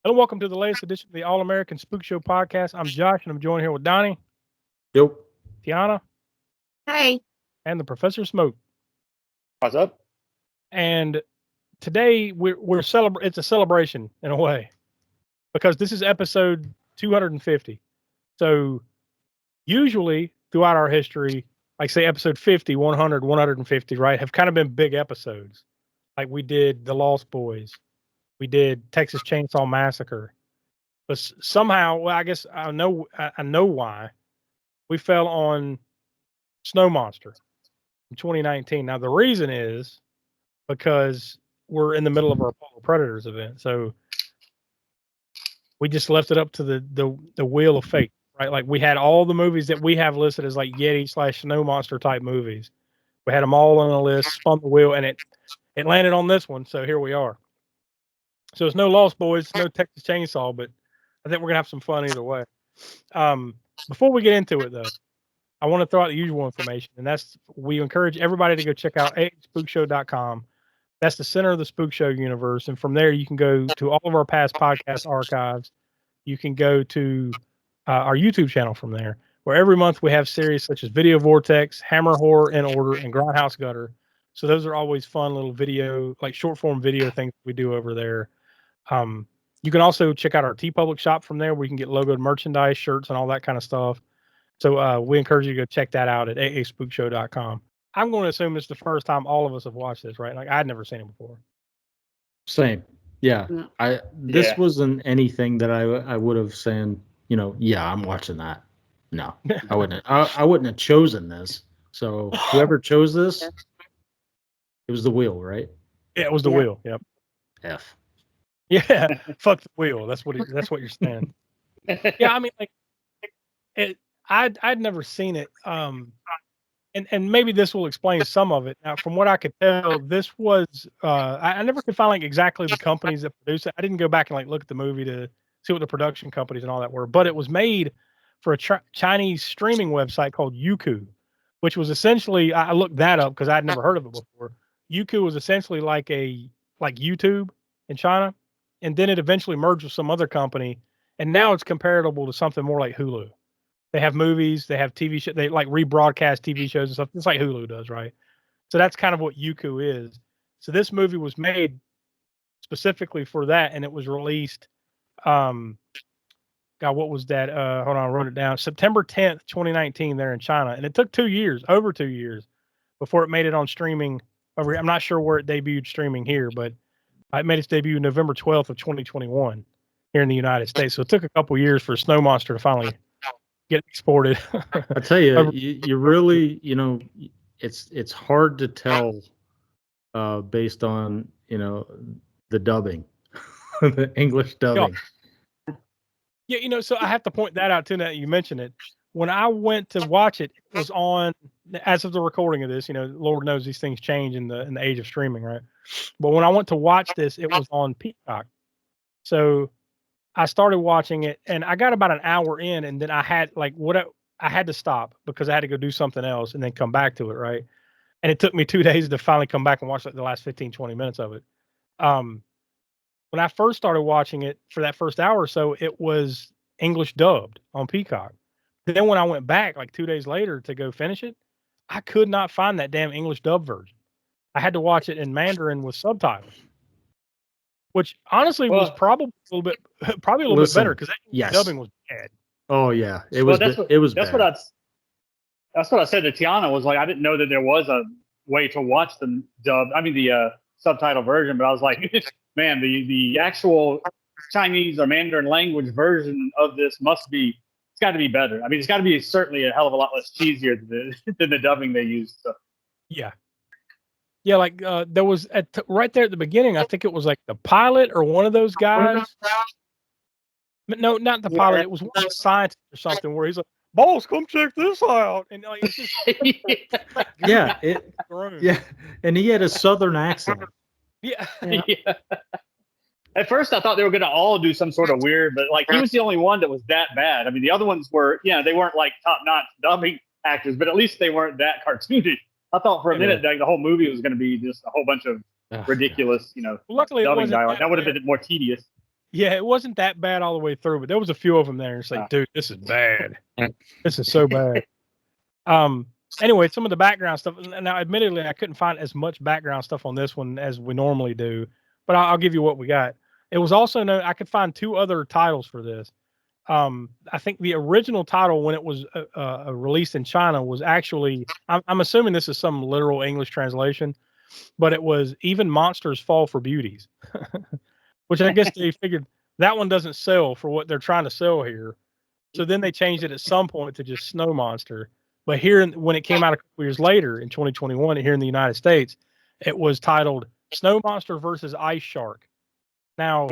Hello, welcome to the latest edition of the All American Spook Show podcast. I'm Josh, and I'm joined here with Donnie, Yep. Tiana, Hey. and the Professor Smoke. What's up? And today we're celebrating. It's a celebration in a way because this is episode 250. So usually throughout our history, like say episode 50, 100, 150, right, have kind of been big episodes. Like we did The Lost Boys, we did Texas Chainsaw Massacre, but somehow, well, I guess I know why we fell on Snow Monster in 2019. Now the reason is because we're in the middle of our Polar Predators event, so we just left it up to the wheel of fate, right? Like we had all the movies that we have listed as like Yeti/Snow Monster type movies. We had them all on a list, spun the wheel, and it landed on this one. So here we are. So it's no Lost Boys, no Texas Chainsaw, but I think we're gonna have some fun either way. Before we get into it, though, I want to throw out the usual information, and that's we encourage everybody to go check out spookshow.com. That's the center of the Spook Show universe, and from there you can go to all of our past podcast archives. You can go to our YouTube channel from there, where every month we have series such as Video Vortex, Hammer Horror in Order, and Grindhouse Gutter. So those are always fun little video, like short form video things we do over there. You can also check out our TeePublic shop from there, where you can get logoed merchandise, shirts, and all that kind of stuff. So we encourage you to go check that out at aaspookshow.com. I'm going to assume it's the first time all of us have watched this, right? Like I'd never seen it before. Same. Yeah. Yeah. This wasn't anything that I would have said, yeah, I'm watching that. No, I wouldn't. I wouldn't have chosen this. So whoever chose this, it was the wheel, right? Yeah, it was the wheel. Yep. F. Yeah. Fuck the wheel. That's what you're saying. Yeah, I mean, like I'd never seen it. And maybe this will explain some of it. Now, from what I could tell, this was I never could find like exactly the companies that produced it. I didn't go back and like look at the movie to see what the production companies and all that were, but it was made for a Chinese streaming website called Youku, which was essentially I looked that up because I'd never heard of it before. Youku was essentially like YouTube in China, and then it eventually merged with some other company, and now it's comparable to something more like Hulu. They have movies, they have TV shows, they like rebroadcast TV shows and stuff. It's like Hulu does, right? So that's kind of what Youku is. So this movie was made specifically for that, and it was released. God, what was that? Hold on, I wrote it down. September 10th, 2019, there in China, and it took over 2 years, before it made it on streaming. I'm not sure where it debuted streaming here, but it made its debut November 12th of 2021 here in the United States. So it took a couple years for Snow Monster to finally get exported. I tell you, you really, it's hard to tell based on, the dubbing, the English dubbing. Yeah, so I have to point that out too. Now that you mentioned it, when I went to watch it, it was on. As of the recording of this, Lord knows these things change in the age of streaming, right? But when I went to watch this, it was on Peacock. So I started watching it, and I got about an hour in, and then I had I had to stop because I had to go do something else and then come back to it, right? And it took me 2 days to finally come back and watch like the last 15, 20 minutes of it. When I first started watching it for that first hour or so, it was English dubbed on Peacock. Then when I went back like 2 days later to go finish it, I could not find that damn English dub version. I had to watch it in Mandarin with subtitles, which honestly was probably a little bit better because that dubbing was bad. Oh yeah, it was. It was bad. That's what I said to Tiana. Was like I didn't know that there was a way to watch the dub. I mean the subtitle version, but I was like, man, the actual Chinese or Mandarin language version of this must be. It's got to be better. I mean, it's got to be certainly a hell of a lot less cheesier than the dubbing they used. So. Yeah. Yeah, like there was right there at the beginning, I think it was like the pilot or one of those guys. But no, not the pilot. It was one of the scientists or something where he's like, "Boss, come check this out." And like, it's just yeah, and he had a southern accent. Yeah. At first, I thought they were going to all do some sort of weird, but like he was the only one that was that bad. I mean, the other ones were, they weren't like top-notch dubbing actors, but at least they weren't that cartoonish. I thought for a minute like the whole movie was going to be just a whole bunch of ridiculous, Luckily dubbing dialogue. That would have been more tedious. Yeah, it wasn't that bad all the way through, but there was a few of them there. It's like, Ah. dude, this is bad. This is so bad. Anyway, some of the background stuff. Now, admittedly, I couldn't find as much background stuff on this one as we normally do, but I'll give you what we got. It was also known. I could find 2 other titles for this. I think the original title when it was released in China was actually. I'm assuming this is some literal English translation, but it was Even Monsters Fall for Beauties, which I guess they figured that one doesn't sell for what they're trying to sell here. So then they changed it at some point to just Snow Monster. But here, when it came out a couple years later in 2021 here in the United States, it was titled Snow Monster versus Ice Shark. Now,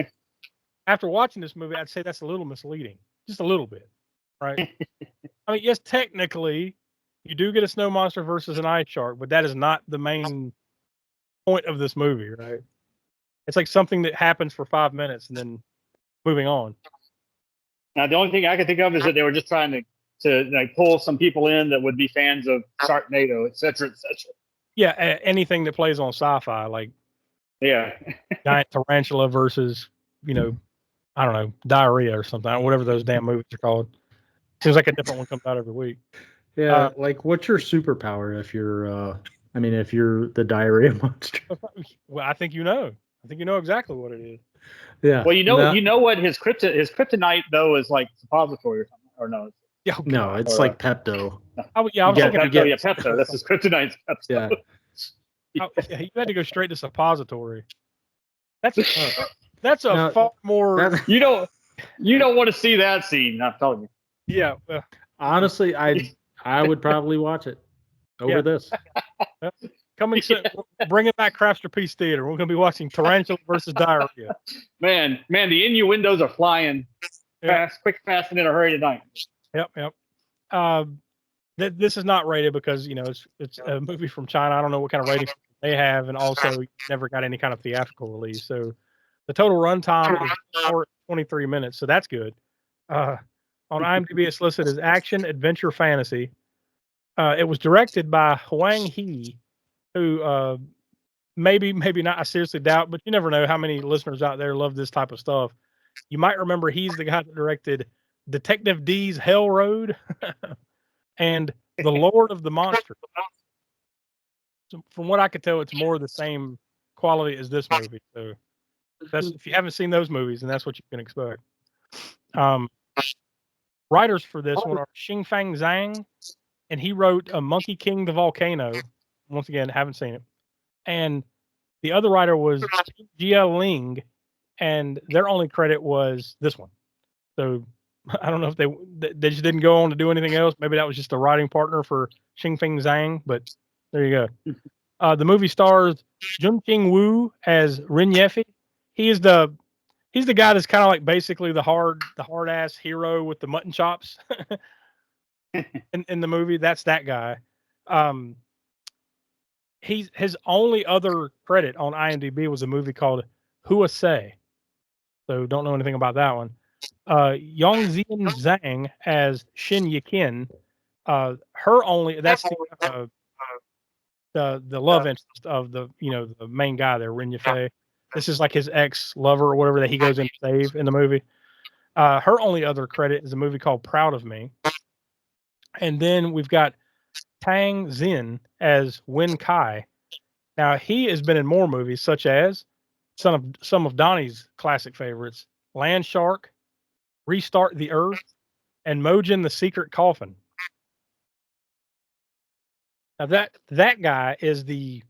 after watching this movie, I'd say that's a little misleading, just a little bit, right? I mean, yes, technically, you do get a snow monster versus an ice shark, but that is not the main point of this movie, right? It's like something that happens for 5 minutes and then moving on. Now, the only thing I can think of is that they were just trying to like pull some people in that would be fans of Sharknado, et cetera, et cetera. Yeah, anything that plays on sci-fi, like Yeah. giant tarantula versus, I don't know, diarrhea or something, whatever those damn movies are called. Seems like a different one comes out every week. Yeah, like what's your superpower if you're if you're the diarrhea monster? Well, I think you know. I think you know exactly what it is. Yeah. Well, you know what his kryptonite though is like suppository or something, or no? Yeah, No, it's like Pepto. I was You thinking Pepto. That's his kryptonite. Pepto. Yeah. You had to go straight to suppository. That's a far more. You don't want to see that scene. I'm telling you. Yeah. Honestly, I would probably watch it over this. Coming soon, bringing back Crafter Peace Theater. We're going to be watching Tarantula versus Diarrhea. Man, the innuendos are flying fast, quick, fast, and in a hurry tonight. Yep. This is not rated because it's a movie from China. I don't know what kind of rating they have, and also never got any kind of theatrical release. So the total runtime is 23 minutes, so that's good. On IMDb, it's listed as action, adventure, fantasy. It was directed by Huang He, who maybe not. I seriously doubt, but you never know how many listeners out there love this type of stuff. You might remember he's the guy that directed Detective D's Hell Road and The Lord of the Monsters. So from what I could tell, it's more the same quality as this movie. So that's if you haven't seen those movies, and that's what you can expect. Writers for this one are Xingfang Zhang, and he wrote Monkey King the Volcano. Once again, haven't seen it. And the other writer was Jia Ling, and their only credit was this one. So I don't know if they just didn't go on to do anything else. Maybe that was just a writing partner for Xingfeng Zhang, but there you go. The movie stars Junqing Wu as Rin Yefi. He's the guy that's kind of like basically the hard ass hero with the mutton chops in the movie. That's that guy. His only other credit on IMDb was a movie called Hua Sei. So don't know anything about that one. Yongxian Zhang as Shin Yikin. That's the love interest of the main guy there, Rin Yafei. This is like his ex-lover or whatever that he goes in to save in the movie. Her only other credit is a movie called Proud of Me. And then we've got Tang Xin as Wen Kai. Now he has been in more movies such as some of Donnie's classic favorites, Land Shark, Restart the Earth, and Mojin the Secret Coffin. Now that guy is the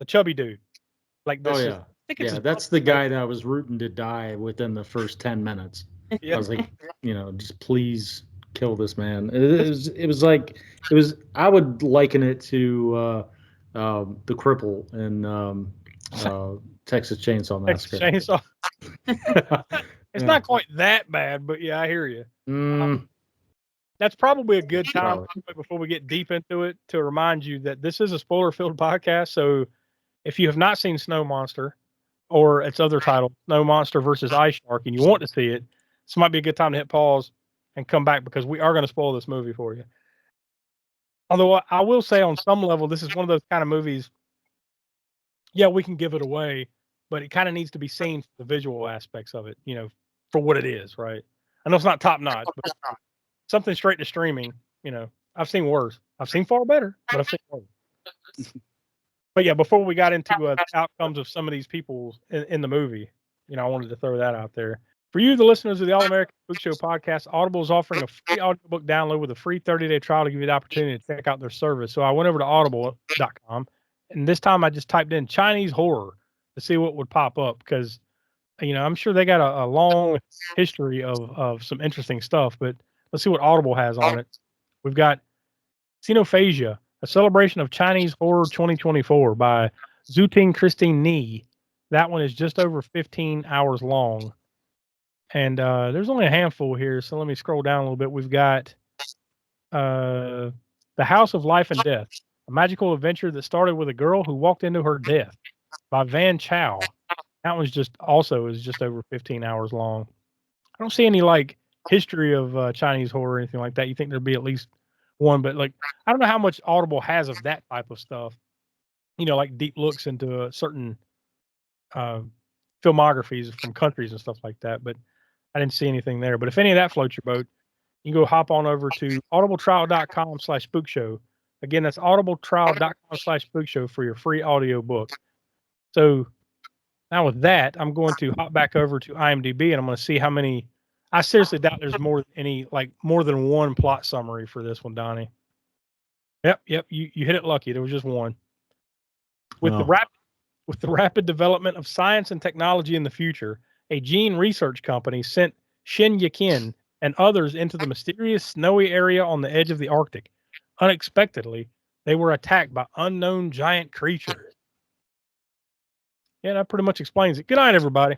chubby dude. Like this. Oh yeah. Yeah, that's the guy that I was rooting to die within the first 10 minutes. I was like, just please kill this man. It was I would liken it to the cripple in Texas Chainsaw Massacre. Chainsaw. It's not quite that bad, but yeah, I hear you. That's probably a good time before we get deep into it to remind you that this is a spoiler-filled podcast. So if you have not seen Snow Monster or its other title, Snow Monster versus Ice Shark, and you want to see it, this might be a good time to hit pause and come back because we are going to spoil this movie for you. Although I will say on some level, this is one of those kind of movies, yeah, we can give it away, but it kind of needs to be seen for the visual aspects of it, for what it is, right? I know it's not top notch, but something straight to streaming, I've seen worse. I've seen far better, but I've seen worse. But yeah, before we got into the outcomes of some of these people in the movie, I wanted to throw that out there. For you, the listeners of the All American Spook Show podcast, Audible is offering a free audiobook download with a free 30-day trial to give you the opportunity to check out their service. So I went over to audible.com, and this time I just typed in Chinese horror to see what would pop up because, I'm sure they got a long history of some interesting stuff, but let's see what Audible has on it. We've got Xenophasia, a celebration of Chinese horror 2024 by Zhuting Christine Ni. That one is just over 15 hours long. And there's only a handful here, so let me scroll down a little bit. We've got The House of Life and Death, a magical adventure that started with a girl who walked into her death by Van Chow. That one's just over 15 hours long. I don't see any history of Chinese horror or anything like that. You think there'd be at least one, but I don't know how much Audible has of that type of stuff. Deep looks into certain filmographies from countries and stuff like that. But I didn't see anything there. But if any of that floats your boat, you can go hop on over to audibletrial.com/spookshow. Again, that's audibletrial.com/spookshow for your free audio book. So now with that, I'm going to hop back over to IMDb and I'm going to see how many. I seriously doubt there's more than one plot summary for this one, Donnie. Yep. You hit it lucky. There was just one. With the rapid development of science and technology in the future, a gene research company sent Shin Yakin and others into the mysterious snowy area on the edge of the Arctic. Unexpectedly, they were attacked by unknown giant creatures. Yeah, that pretty much explains it. Good night, everybody.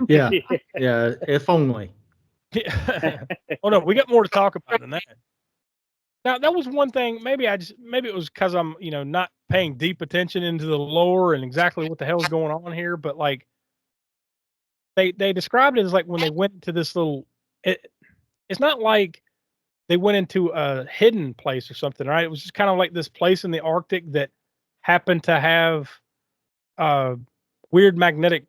Yeah. If only. Oh no, we got more to talk about than that. Now that was one thing. Maybe it was because I'm not paying deep attention into the lore and exactly what the hell is going on here. But they described it as when they went to this little. It's not like they went into a hidden place or something, right? It was just kind of like this place in the Arctic that happened to have weird magnetic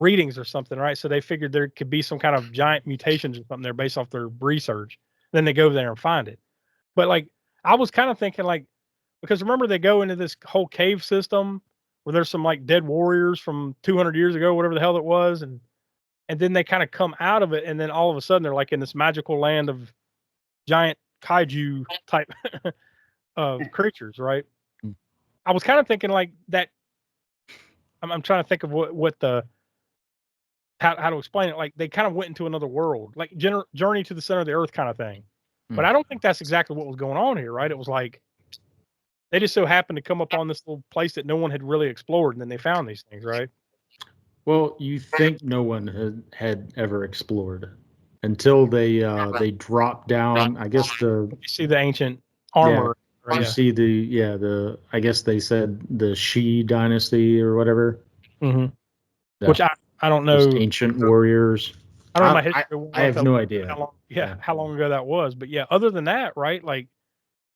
readings or something, right? So they figured there could be some kind of giant mutations or something there based off their research. Then they go over there and find it. But I was kind of thinking because remember they go into this whole cave system where there's some dead warriors from 200 years ago, whatever the hell it was, and then they kind of come out of it, and then all of a sudden they're in this magical land of giant kaiju type creatures, right? I was kind of thinking that. I'm trying to think of what the how to explain it. They kind of went into another world, Journey to the Center of the Earth kind of thing. But I don't think that's exactly what was going on here, right? It was they just so happened to come up on this little place that no one had really explored, and then they found these things, right? Well, you think no one had ever explored until they dropped down. I guess You see the ancient armor. Yeah, right? You see the I guess they said the Shi dynasty or whatever. Mm-hmm. Yeah. Which I don't know. Those ancient warriors. I don't know my history. I have no idea. How long ago that was. But yeah, other than that, right?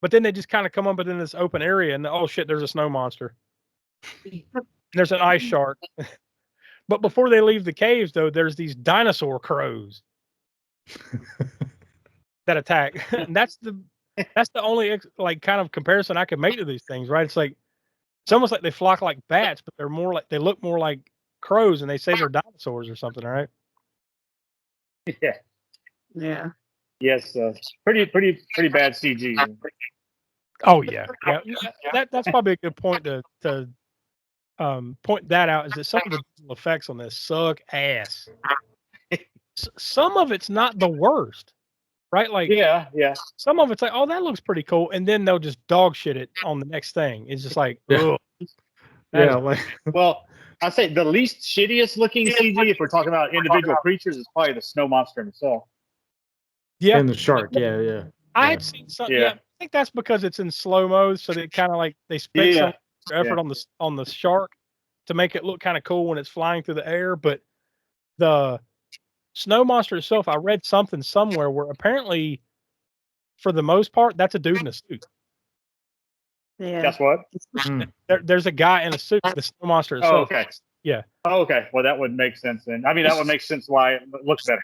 But then they just kind of come up in this open area and oh shit, there's a snow monster. There's an ice shark. But before they leave the caves, though, there's these dinosaur crows that attack. And that's the only kind of comparison I can make to these things, right? It's almost like they flock like bats, but they look more like crows, and they say they're dinosaurs or something, right? Yeah. Yes, pretty bad CG. Oh yeah. That's probably a good point to point that out. Is that some of the visual effects on this suck ass. Some of it's not the worst, right? Yeah. Some of it's oh, that looks pretty cool, and then they'll just dog shit it on the next thing. It's just ugh. Yeah. Well, I'd say the least shittiest looking CG, if we're talking about individual creatures, is probably the snow monster himself. Yeah, and the shark. Yeah. I had seen something. Yeah, I think that's because it's in slow mo, so they kind of they spend some effort on the shark to make it look kind of cool when it's flying through the air. But the snow monster itself, I read something somewhere where apparently, for the most part, that's a dude in a suit. Yeah. That's what. There's a guy in a suit, the snow monster Oh, itself. okay. Yeah. Oh, okay. Well, that would make sense then. I mean, that would make sense why it looks better.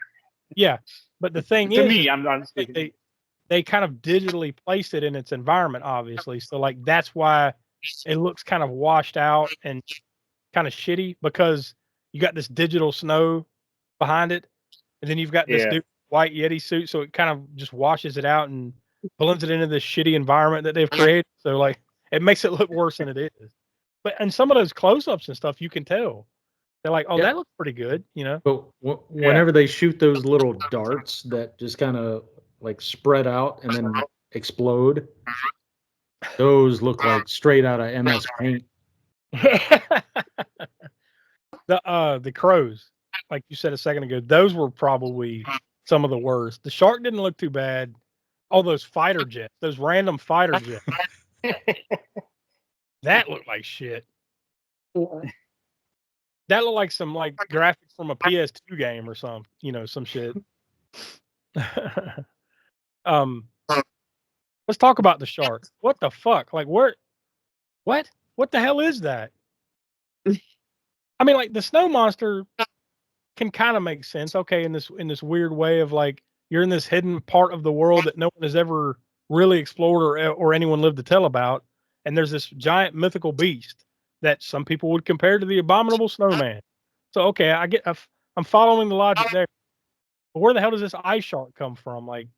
Yeah, but the thing To is, me, I'm speaking. they kind of digitally placed it in its environment, obviously. So like that's why it looks kind of washed out and kind of shitty because you got this digital snow behind it, and then you've got this Yeah. dude white Yeti suit, so it kind of just washes it out and blends it into this shitty environment that they've created. So like it makes it look worse than it is. But and some of those close-ups and stuff, you can tell they're like, oh, Yeah. that looks pretty good, you know. But whenever they shoot those little darts that just kind of like spread out and then explode, those look like straight out of MS Paint. The crows, like you said a second ago, those were probably some of the worst. The shark didn't look too bad. All those fighter jets, those random fighter jets, that looked like shit. That looked like some like graphics from a PS2 game or some, you know, some shit. Let's talk about the shark. What the fuck? Like what the hell is that? I mean, like the snow monster can kind of make sense. Okay, in this weird way of like you're in this hidden part of the world that no one has ever really explored or anyone lived to tell about, and there's this giant mythical beast that some people would compare to the abominable snowman. So okay, I'm following the logic there. But where the hell does this ice shark come from? Like,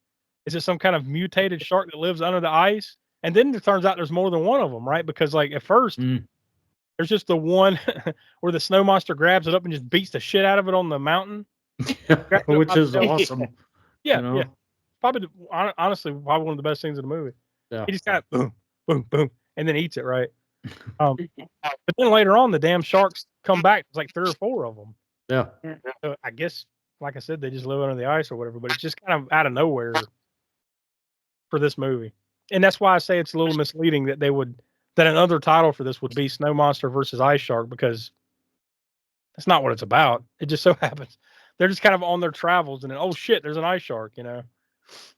is it some kind of mutated shark that lives under the ice? And then it turns out there's more than one of them, right? Because like at first there's just the one where the snow monster grabs it up and just beats the shit out of it on the mountain, which is awesome. Yeah, you know? yeah. Probably, honestly, probably one of the best things in the movie. Yeah. He just kind of boom, boom, boom, and then eats it, right? But then later on, the damn sharks come back. It's like 3 or 4 of them. Yeah. So I guess, like I said, they just live under the ice or whatever. But it's just kind of out of nowhere for this movie, and that's why I say it's a little misleading that another title for this would be Snow Monster versus Ice Shark, because that's not what it's about. It just so happens they're just kind of on their travels, and then oh shit, there's an ice shark, you know.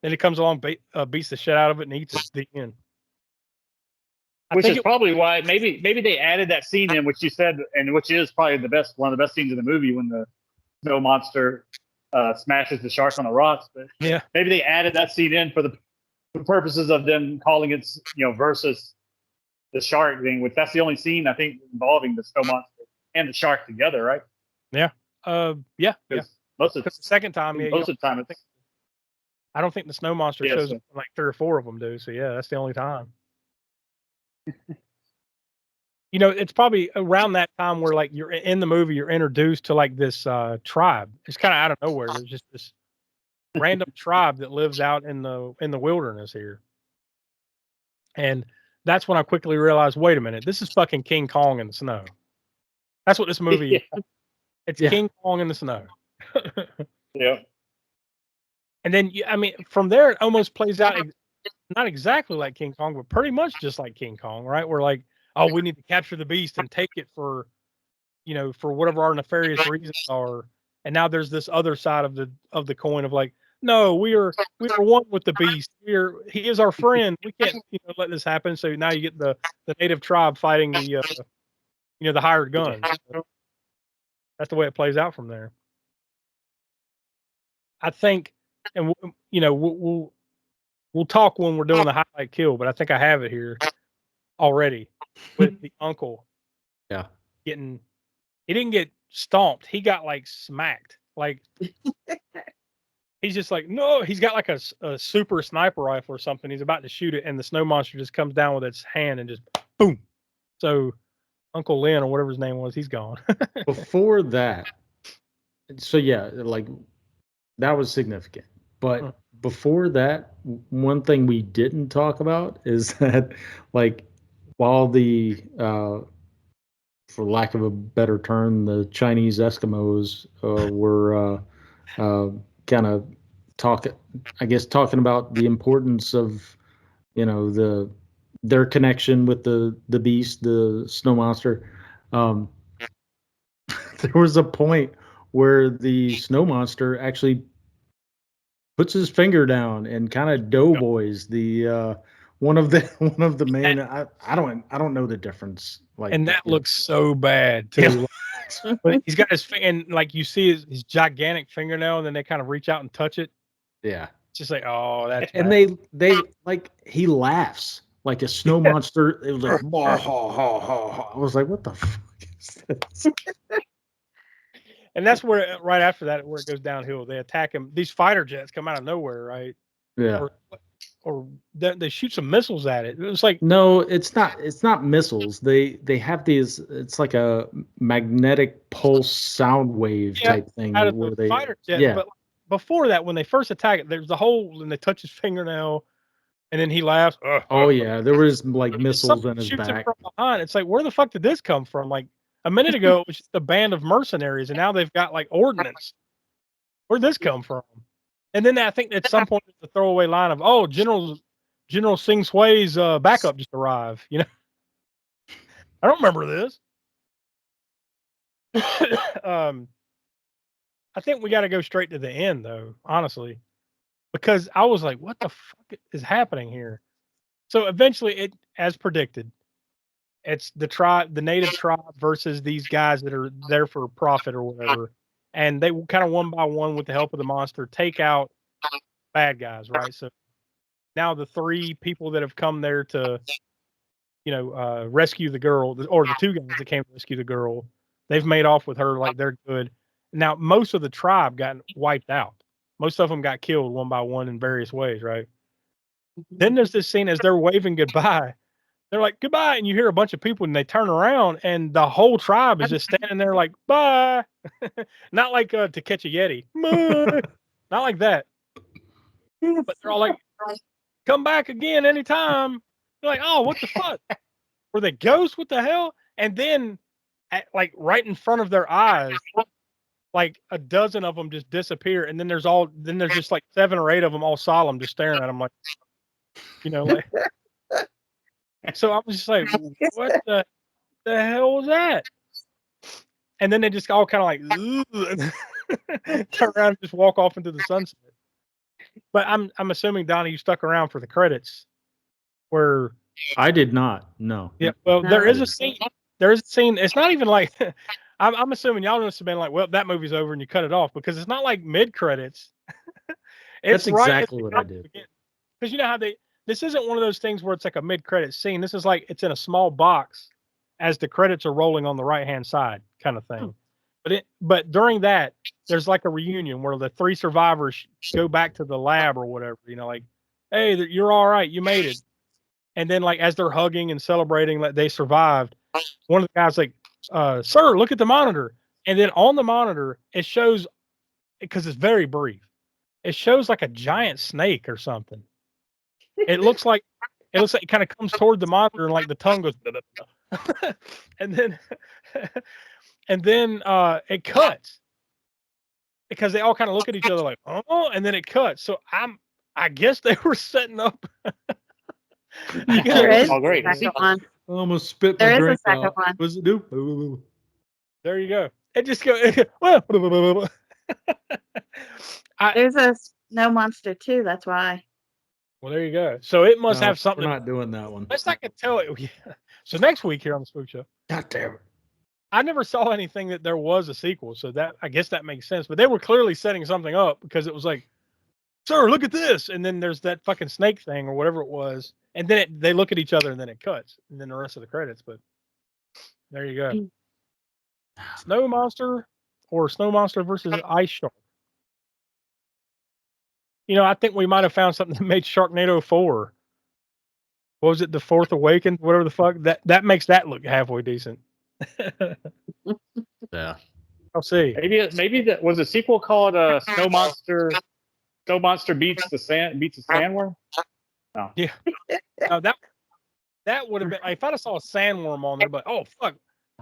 Then it comes along, beats the shit out of it, and eats it. The end. Which is probably why maybe they added that scene in, which you said, and which is probably one of the best scenes in the movie when the snow monster smashes the shark on the rocks. But yeah, maybe they added that scene in for the purposes of them calling it, you know, versus the shark thing. Which that's the only scene I think involving the snow monster and the shark together, right? Yeah. Yeah. Most of the second time, most of the time, I don't think the snow monster shows up. Like 3 or 4 of them do. So yeah, that's the only time. You know, it's probably around that time where like you're in the movie, you're introduced to like this tribe. It's kind of out of nowhere. There's just this random tribe that lives out in the wilderness here, and that's when I quickly realized, wait a minute, this is fucking King Kong in the snow. That's what this movie is. It's King Kong in the snow. Yeah. And then, I mean, from there, it almost plays out not exactly like King Kong, but pretty much just like King Kong, right? We're like, oh, we need to capture the beast and take it for, you know, for whatever our nefarious reasons are. And now there's this other side of the coin of like, no, we are one with the beast. He is our friend. We can't, you know, let this happen. So now you get the native tribe fighting the, you know, the hired guns. That's the way it plays out from there. I think, and you know, we'll talk when we're doing the highlight kill, but I think I have it here already with the uncle. Yeah. He didn't get stomped. He got like smacked. Like he's just like, no, he's got like a super sniper rifle or something. He's about to shoot it, and the snow monster just comes down with its hand and just boom. So Uncle Lynn or whatever his name was, he's gone. Before that, so yeah, like that was significant. But before that, one thing we didn't talk about is that, like, while the, for lack of a better term, the Chinese Eskimos were kind of talking about the importance of, you know, their connection with the beast, the snow monster. There was a point where the snow monster actually puts his finger down and kind of doughboys the one of the main. I don't know the difference. Like, And that you know. looks so bad too. But he's got his and like you see his gigantic fingernail, and then they kind of reach out and touch it. Yeah. It's just like, oh, that's And bad. they like he laughs like a snow monster. It was like ha ha ha ha. I was like, what the fuck is this? And that's where right after that where it goes downhill. They attack him. These fighter jets come out of nowhere, right? Yeah. Or they shoot some missiles at it. It was like No, it's not. It's not missiles. They have these. It's like a magnetic pulse sound wave type thing out of where the they. fighter jet. Yeah. But before that, when they first attack it, there's a hole and they touch his fingernail, and then he laughs. Oh yeah, there was like missiles Something in his shoots him back. from behind. It's like, where the fuck did this come from? Like a minute ago, it was just a band of mercenaries, and now they've got like ordnance. Where'd this come from? And then I think at some point it's a throwaway line of, "Oh, General Sing Sui's backup just arrived." You know, I don't remember this. I think we got to go straight to the end, though, honestly, because I was like, "What the fuck is happening here?" So eventually, it, as predicted, it's the native tribe versus these guys that are there for profit or whatever, and they kind of one by one, with the help of the monster, take out bad guys, right? So now the three people that have come there to, rescue the girl, or the two guys that came to rescue the girl, they've made off with her like they're good. Now most of the tribe got wiped out. Most of them got killed one by one in various ways, right? Then there's this scene as they're waving goodbye. They're like, goodbye. And you hear a bunch of people and they turn around and the whole tribe is just standing there like, bye. Not like To Catch a Yeti. Bye. Not like that. But they're all like, come back again anytime. They're like, oh, what the fuck? Were they ghosts? What the hell? And then, like, right in front of their eyes, like a dozen of them just disappear. And then there's just like 7 or 8 of them all solemn, just staring at them like, like. So I was just like, what the hell was that? And then they just all kind of like turn around and just walk off into the sunset. But I'm assuming, Donnie, you stuck around for the credits where I did not. No. yeah, well, No. there is a scene. There is a scene. It's not even like I'm assuming y'all must have been like, well, that movie's over and you cut it off because it's not like mid credits. That's exactly what I did. Because you know how this isn't one of those things where it's like a mid credit scene. This is like it's in a small box as the credits are rolling on the right hand side, kind of thing. But during that, there's like a reunion where the 3 survivors go back to the lab or whatever. Like, hey, you're all right, you made it. And then, like, as they're hugging and celebrating that they survived, one of the guys like, "Sir, look at the monitor." And then on the monitor, it shows, because it's very brief, it shows like a giant snake or something. It looks like it kind of comes toward the monitor and like the tongue goes, and then it cuts because they all kind of look at each other like, oh, and then it cuts. So I guess they were setting up. There is Oh, great. a second one. I almost spit There my is a drink second out. one. What's it do? There you go. It just goes. Well, There's a Snow Monster too. That's why. well, there you go. So it must No, have something. We're not doing that one. Best I can tell it. So next week here on the Spook Show, God damn it. I never saw anything that there was a sequel. So that I guess that makes sense. But they were clearly setting something up because it was like, sir, look at this, and then there's that fucking snake thing or whatever it was, and then they look at each other and then it cuts, and then the rest of the credits. But there you go. Snow Monster or Snow Monster versus Ice Shark. I think we might have found something that made Sharknado 4. What was it? The Fourth Awakened, whatever the fuck. That makes that look halfway decent. Yeah. I'll see. Maybe that was a sequel called Snow Monster. Snow Monster beats the sandworm. Yeah. No, that would have been if I'd have saw a sandworm on there, but oh fuck,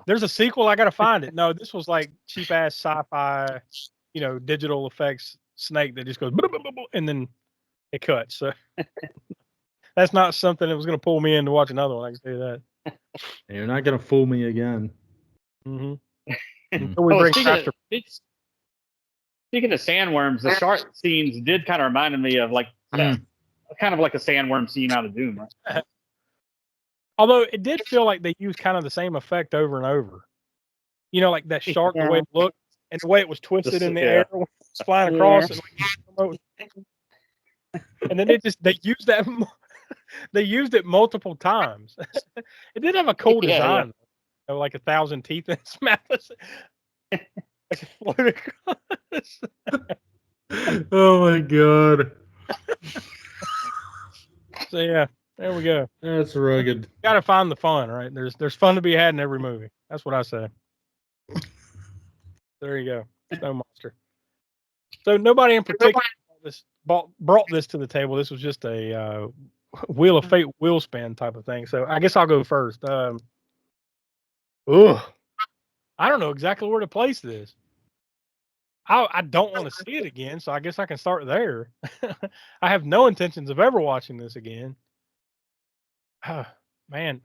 there's a sequel. I gotta find it. No, this was like cheap ass sci-fi, digital effects snake that just goes and then it cuts. So that's not something that was gonna pull me in to watch another one. I can tell you that. You're not gonna fool me again. Mm-hmm. Speaking of sandworms, the shark scenes did kind of remind me of like kind of like a sandworm scene out of Doom, right? Although it did feel like they used kind of the same effect over and over. You know, like that shark, the way it looked and the way it was twisted in the air when it was flying across. And then they used that. They used it multiple times. It did have a cool design, you know, like 1,000 teeth in its mouth. Like it floated across. Oh my god. So yeah, there we go. That's rugged. Got to find the fun, right? There's fun to be had in every movie. That's what I say. There you go, Snow Monster. So nobody in particular brought this to the table. This was just a Wheel of Fate wheel spin type of thing. So I guess I'll go first. I don't know exactly where to place this. I don't want to see it again, so I guess I can start there. I have no intentions of ever watching this again. Man,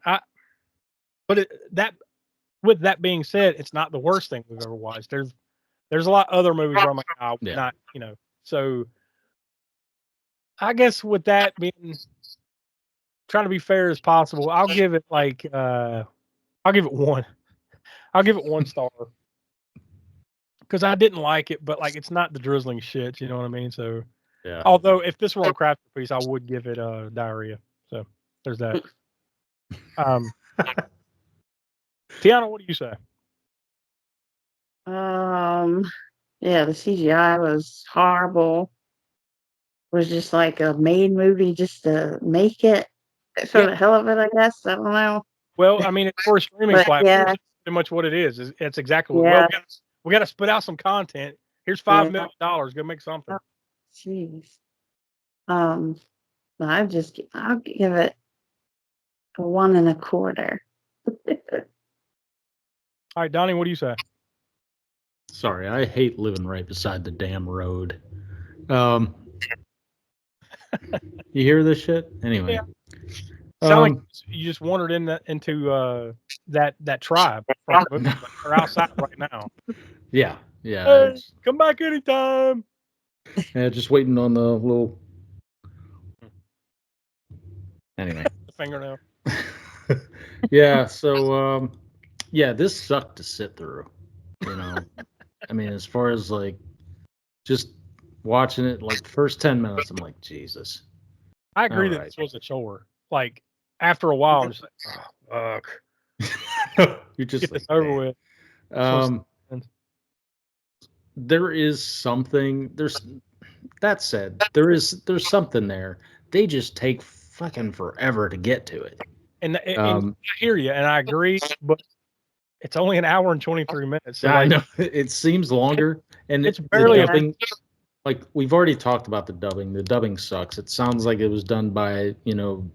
with that being said, it's not the worst thing we've ever watched. There's a lot of other movies where I'm like, oh, not, you know. So I guess with that being, trying to be fair as possible, I'll give it like I'll give it 1. I'll give it 1 star. Because I didn't like it, but like it's not the drizzling shit, you know what I mean? So Yeah. Although if this were a craft piece, I would give it diarrhea. So there's that. Tiana, what do you say? Yeah, the CGI was horrible. It was just like a made movie just to make it for the hell of it, I guess. I don't know. Well, I mean, it's for a streaming But, platform. yeah. That's pretty much what it is. It's exactly what. Yeah. Well, we got to spit out some content. Here's $5 million. Go make something. Jeez. I'll give it a 1.25. All right, Donnie, what do you say? Sorry, I hate living right beside the damn road. You hear this shit? Anyway. Yeah. Sound like you just wandered into that tribe. They're outside right now. Yeah. Hey, come back anytime. Yeah, just waiting on the little. Anyway. The fingernail. Yeah. So, yeah, this sucked to sit through. You know, I mean, as far as like just watching it, like the first 10 minutes, I'm like, Jesus. I agree that this was a chore. Like after a while, I'm just like, oh, fuck. You're just Get like, this over with. There is something. That said, there's something there. They just take fucking forever to get to it. And I hear you, and I agree, but it's only an hour and 23 minutes. So I know it seems longer, and it's barely the dubbing. Like we've already talked about the dubbing. The dubbing sucks. It sounds like it was done by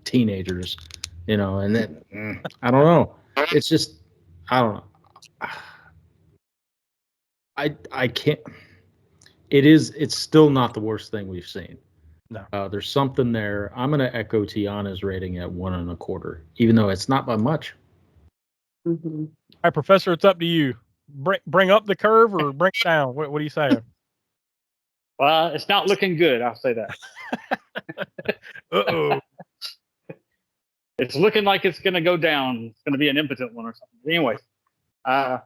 teenagers, and then I don't know. It's just I don't know. I can't. It's still not the worst thing we've seen. No. There's something there. I'm gonna echo Tiana's rating at 1.25, even though it's not by much. Mm-hmm. All right, Professor, it's up to you. Bring up the curve or bring it down. What are you saying? Well, it's not looking good. I'll say that. Uh-oh. It's looking like it's going to go down. It's going to be an impotent one or something. Anyway, yeah,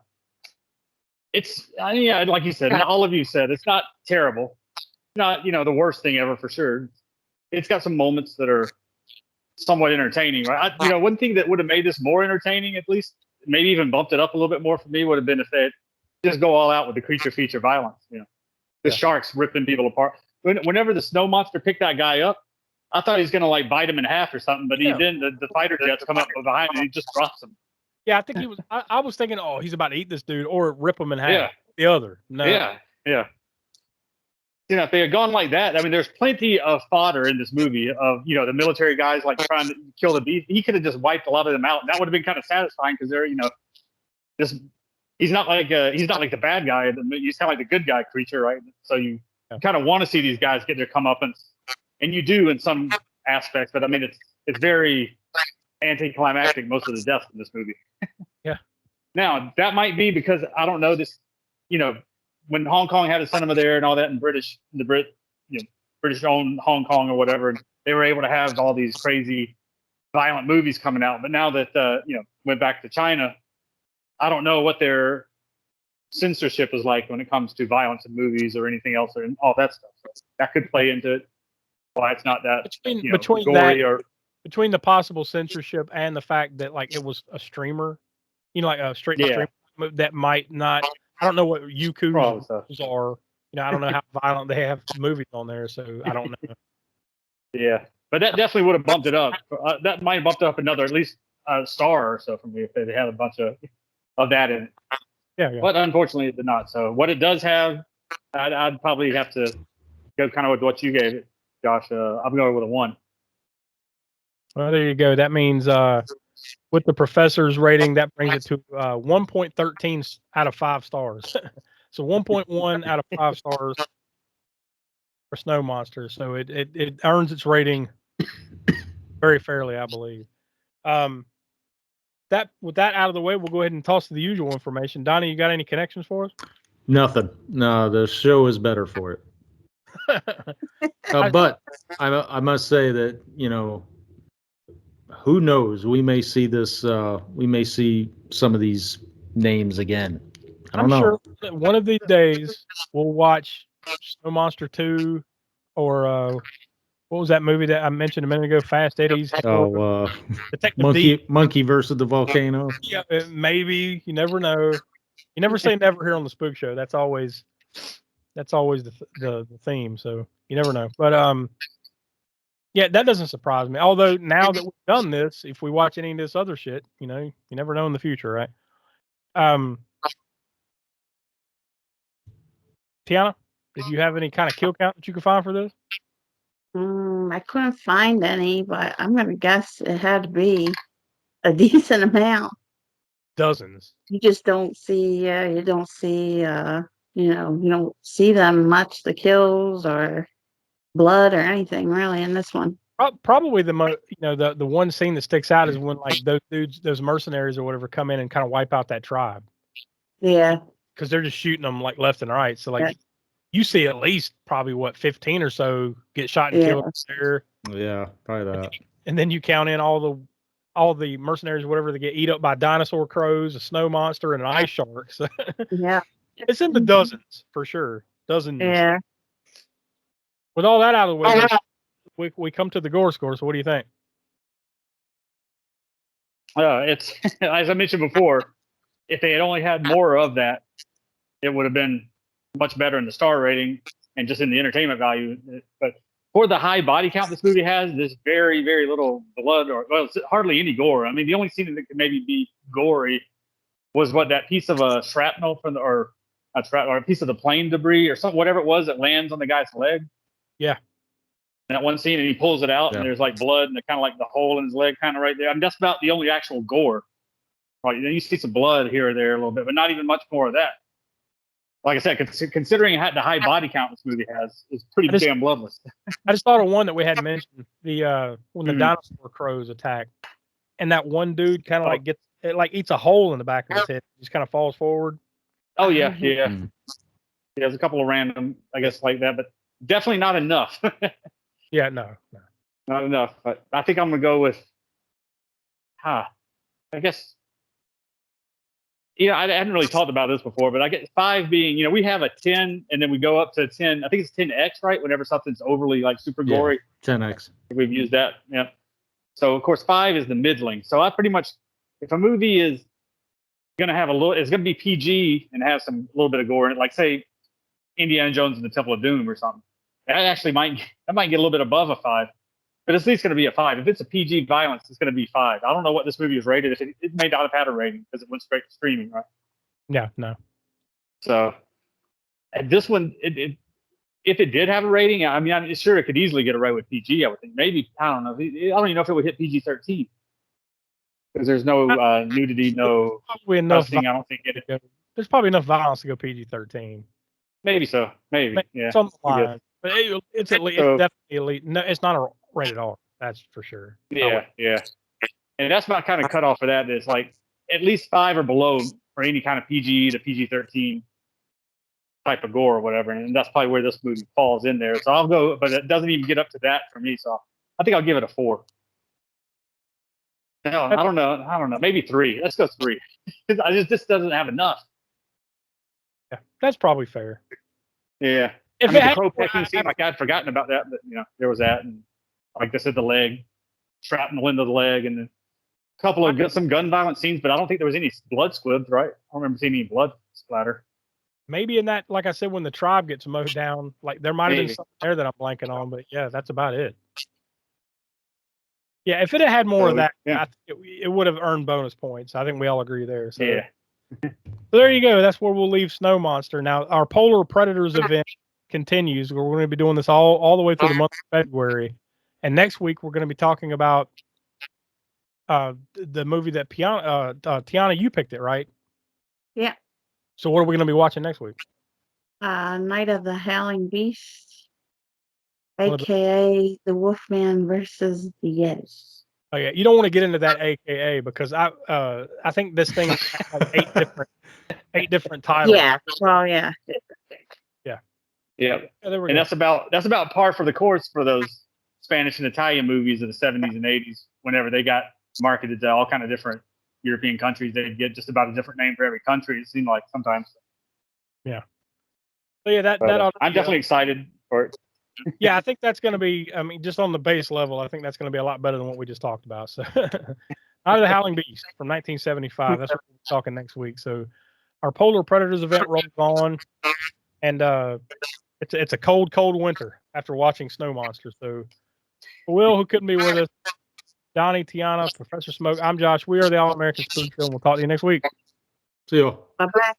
like you said, all of you said, it's not terrible. Not, the worst thing ever for sure. It's got some moments that are somewhat entertaining, right? One thing that would have made this more entertaining, at least, maybe even bumped it up a little bit more for me, would have been if they just go all out with the creature feature violence. The sharks ripping people apart. Whenever the snow monster picked that guy up, I thought he was gonna like bite him in half or something, but he didn't. The fighter jets come up behind and he just drops him. Yeah, I think he was. I was thinking, oh, he's about to eat this dude or rip him in half. Yeah. The other, no. Yeah. If they had gone like that, I mean, there's plenty of fodder in this movie of the military guys like trying to kill the beast. He could have just wiped a lot of them out, and that would have been kind of satisfying because they're just. He's not like the bad guy. He's kind of like the good guy creature, right? So you kind of want to see these guys get their comeuppance, and you do in some aspects. But I mean, it's very anticlimactic most of the deaths in this movie. Yeah. Now that might be because I don't know this. When Hong Kong had a cinema there and all that, and British British-owned Hong Kong or whatever. And they were able to have all these crazy, violent movies coming out. But now that went back to China, I don't know what their censorship is like when it comes to violence in movies or anything else and all that stuff. So that could play into it. Why it's not that between gory that, or between the possible censorship and the fact that like it was a streamer, like a straight to stream that might not. I don't know what Youku's rules are. I don't know how violent they have movies on there, so I don't know. Yeah, but that definitely would have bumped it up. That might have bumped up another at least a star or so for me if they had a bunch of that in it. Yeah. But unfortunately, it did not. So what it does have, I'd probably have to go kind of with what you gave it, Josh. I'm going with a 1. Well, there you go. That means with the professor's rating, that brings it to 1.13 out of 5 stars. So 1.1 out of 5 stars for Snow Monster. So it earns its rating very fairly, I believe. With that out of the way, we'll go ahead and toss to the usual information. Donnie, you got any connections for us? Nothing. No, the show is better for it. But I must say that who knows? We may see this. We may see some of these names again. I don't know. Sure that one of these days we'll watch Snow Monster 2 or what was that movie that I mentioned a minute ago? Fast Eddie's. Detective Monkey versus the volcano. Yeah, maybe. You never know. You never say never here on the Spook Show. That's always the theme. So you never know. But yeah, that doesn't surprise me. Although now that we've done this, if we watch any of this other shit, you never know in the future, right? Tiana, did you have any kind of kill count that you could find for this? I couldn't find any, but I'm gonna guess it had to be a decent amount. Dozens. You just don't see. You don't see. You don't see them much. The kills or blood or anything really in this one. Probably the most, the one scene that sticks out is when like those dudes, those mercenaries or whatever, come in and kind of wipe out that tribe. Yeah. Because they're just shooting them like left and right. So like you see at least probably 15 or so get shot and killed there. Yeah, probably that. And then you count in all the mercenaries or whatever that get eat up by dinosaur crows, a snow monster, and an ice shark. So yeah. It's in the dozens for sure. Dozens. Yeah. With all that out of the way, we come to the gore score. So what do you think? It's as I mentioned before, if they had only had more of that, it would have been much better in the star rating and just in the entertainment value. But for the high body count this movie has, there's very, very little blood or hardly any gore. I mean, the only scene that could maybe be gory was that piece of a shrapnel or a piece of the plane debris or something, whatever it was that lands on the guy's leg. Yeah. And that one scene, and he pulls it out, and there's like blood, and kind of like the hole in his leg, kind of right there. I mean, that's about the only actual gore. Right, you see some blood here or there a little bit, but not even much more of that. Like I said, considering the high body count this movie has, is pretty damn bloodless. I just thought of one that we had mentioned: when the dinosaur crows attack, and that one dude kind of eats a hole in the back of his head, just kind of falls forward. Oh yeah. There's a couple of random, I guess, like that, but definitely not enough. Yeah, no, not enough. But I think I'm gonna go with, I guess. I hadn't really talked about this before, but I get 5 being, we have a 10, and then we go up to 10. I think it's 10x, right? Whenever something's overly like super gory. 10x. We've used that. Yeah. So of course 5 is the middling. So I pretty much, if a movie is gonna have it's gonna be PG and have a little bit of gore in it, like say Indiana Jones and the Temple of Doom or something. That actually might get a little bit above a 5. But it's at least going to be a 5. If it's a PG violence, it's going to be 5. I don't know what this movie is rated. If it may not have had a rating because it went straight to streaming, right? Yeah, no. So, and this one, if it did have a rating, I mean, I'm sure it could easily get away with PG. I would think maybe I don't know. I don't even know if it would hit PG-13 because there's no nudity, no probably enough. I don't think there's probably enough violence to go PG-13. Maybe so. Maybe yeah. Some line. But it's definitely elite. No, it's not a rated R. That's for sure. Yeah. And that's my kind of cutoff for that. Is like at least 5 or below for any kind of PG to PG-13 type of gore or whatever, and that's probably where this movie falls in there. So I'll go, but it doesn't even get up to that for me. So I think I'll give it a 4. No, I don't know. Maybe 3. Let's go 3. This doesn't have enough. Yeah, that's probably fair. Yeah. If I mean, it the had, crow pecking scene, like I'd forgotten about that, but there was that, and like I said, the leg, shrapnel into the leg, and a couple of some gun violence scenes, but I don't think there was any blood squibs, right? I don't remember seeing any blood splatter. maybe in that, like I said, when the tribe gets mowed down, like there might have been Maybe. something there that I'm blanking on, but yeah, that's about it. Yeah, if it had had more of So, that, yeah. I think it would have earned bonus points. I think we all agree there. So, Yeah. so there you go. That's where we'll leave Snow Monster. Now, our Polar Predators event continues. We're going to be doing this all the way through the month of February, and next week we're going to be talking about the movie that Tiana, you picked it, right? Yeah. So what are we going to be watching next week? Night of the Howling Beast, One of the- aka the Wolfman versus the Yeti. Oh yeah, you don't want to get into that AKA because I think this thing has like 8 different titles. Yeah. Well, yeah. Yeah. Yeah, there we And go. that's about par for the course for those Spanish and Italian movies of the 70s and 80s. Whenever they got marketed to all kind of different European countries, they'd get just about a different name for every country. It seemed like sometimes. So yeah, that But, ought to I'm be, definitely excited for it. yeah, I think that's going to be. I mean, just on the base level, I think that's going to be a lot better than what we just talked about. So, Out of the Howling Beast from 1975. That's what we're talking next week. So, our Polar Predators event rolls on, and it's a cold winter after watching Snow Monster. So, for Will, who couldn't be with us, Donnie, Tiana, Professor Smoke, I'm Josh. We are the All American Spook Show, and we'll talk to you next week. See you. Bye bye.